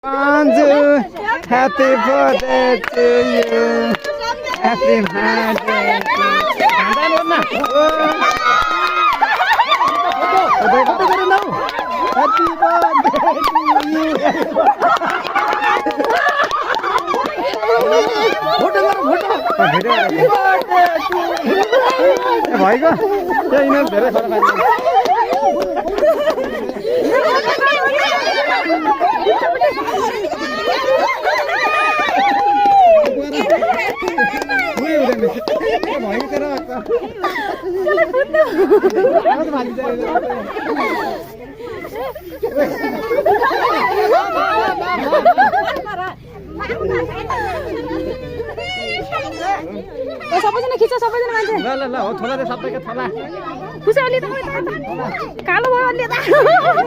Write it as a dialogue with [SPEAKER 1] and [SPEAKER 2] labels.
[SPEAKER 1] Anju, happy birthday to you. Happy birthday to you. Happy birthday to you. Photo करो photo. Happy birthday to you. भाई का क्या इन्हें धेरै फरक आइन्छ.
[SPEAKER 2] सबैजना खिच्छ सबैजना मान्छे
[SPEAKER 1] ल ल ल हो थोला दे सबैको थोला
[SPEAKER 2] खुसी अलि त कालो भयो अलि त
[SPEAKER 1] हो